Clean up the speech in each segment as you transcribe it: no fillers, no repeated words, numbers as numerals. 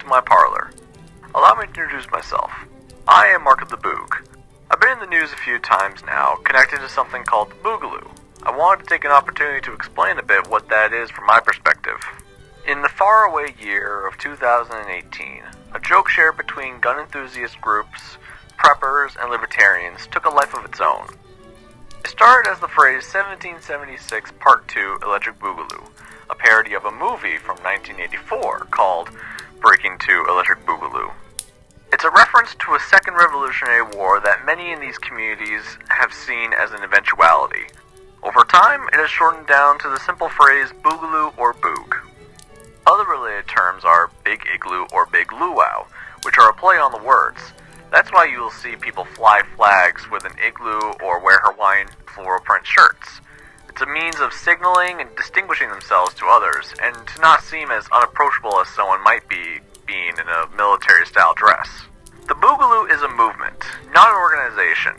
my parlor. Allow me to introduce myself. I am Markofdaboog. I've been in the news a few times now, connected to something called the Boogaloo. I wanted to take an opportunity to explain a bit what that is from my perspective. In the faraway year of 2018, a joke shared between gun enthusiast groups, preppers, and libertarians took a life of its own. It started as the phrase 1776 Part 2 Electric Boogaloo, a parody of a movie from 1984 called Breaking 2 Electric Boogaloo. It's a reference to a second Revolutionary War that many in these communities have seen as an eventuality. Over time, it has shortened down to the simple phrase Boogaloo or Boog. Other related terms are Big Igloo or Big Luau, which are a play on the words. That's why you will see people fly flags with an igloo or wear Hawaiian floral print shirts. It's a means of signaling and distinguishing themselves to others, and to not seem as unapproachable as someone might be being in a military-style dress. The Boogaloo is a movement, not an organization.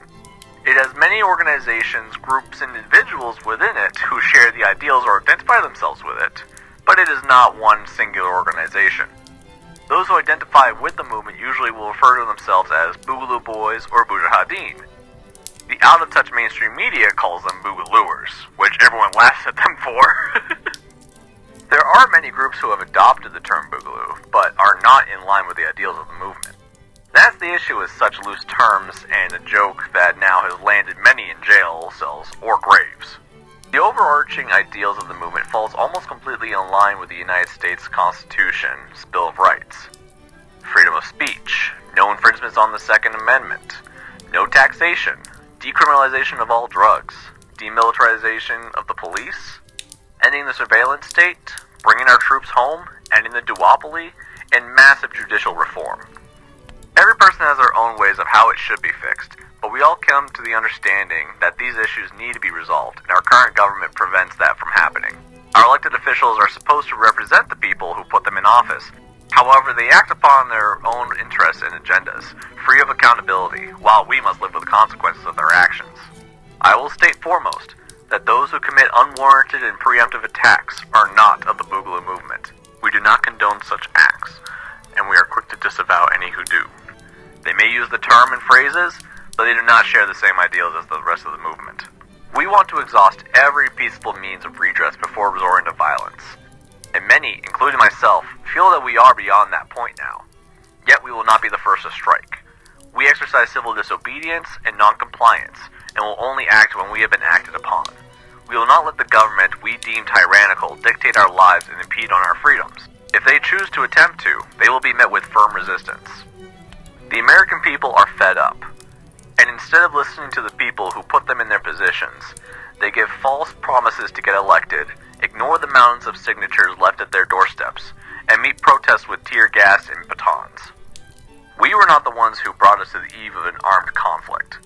It has many organizations, groups, and individuals within it who share the ideals or identify themselves with it, but it is not one singular organization. Those who identify with the movement usually will refer to themselves as Boogaloo Boys or Mujahideen. The out-of-touch mainstream media calls them Boogalooers, which everyone laughs at them for. There are many groups who have adopted the term Boogaloo, but are not in line with the ideals of the movement. That's the issue with such loose terms and a joke that now has landed many in jail cells or graves. The overarching ideals of the movement falls almost completely in line with the United States Constitution's Bill of Rights. Freedom of speech, no infringements on the Second Amendment, no taxation, decriminalization of all drugs, demilitarization of the police, ending the surveillance state, bringing our troops home, ending the duopoly, and massive judicial reform. Every person has their own ways of how it should be fixed, but we all come to the understanding that these issues need to be resolved, and our current government prevents that from happening. Our elected officials are supposed to represent the people who put them in office. However, they act upon their own interests and agendas, free of accountability, while we must live with the consequences of their actions. I will state foremost that those who commit unwarranted and preemptive attacks are not of the Boogaloo movement. We do not condone such acts, and we are quick to disavow any who do. They may use the term and phrases, but they do not share the same ideals as the rest of the movement. We want to exhaust every peaceful means of redress before resorting to violence. And many, including myself, feel that we are beyond that point now. Yet we will not be the first to strike. We exercise civil disobedience and non-compliance, and will only act when we have been acted upon. We will not let the government we deem tyrannical dictate our lives and impede on our freedoms. If they choose to attempt to, they will be met with firm resistance. The American people are fed up, and instead of listening to the people who put them in their positions, they give false promises to get elected, ignore the mountains of signatures left at their doorsteps, and meet protests with tear gas and batons. We were not the ones who brought us to the eve of an armed conflict,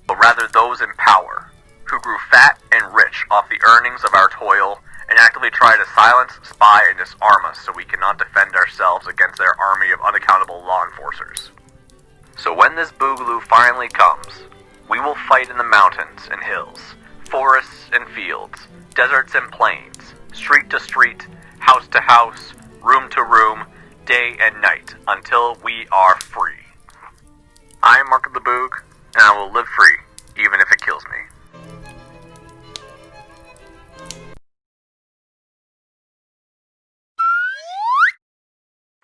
but rather those in power, who grew fat and rich off the earnings of our toil, and actively try to silence, spy, and disarm us so we cannot defend ourselves against their army of unaccountable law enforcers. So when this Boogaloo finally comes, we will fight in the mountains and hills, forests and fields, deserts and plains, street to street, house to house, room to room, day and night, until we are free. I am Markofdaboog, and I will live free, even if it kills me.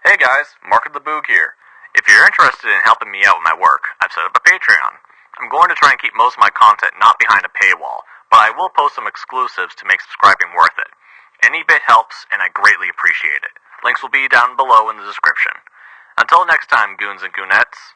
Hey guys, Markofdaboog here. If you're interested in helping me out with my work, I've set up a Patreon. I'm going to try and keep most of my content not behind a paywall, but I will post some exclusives to make subscribing worth it. Any bit helps, and I greatly appreciate it. Links will be down below in the description. Until next time, goons and goonettes.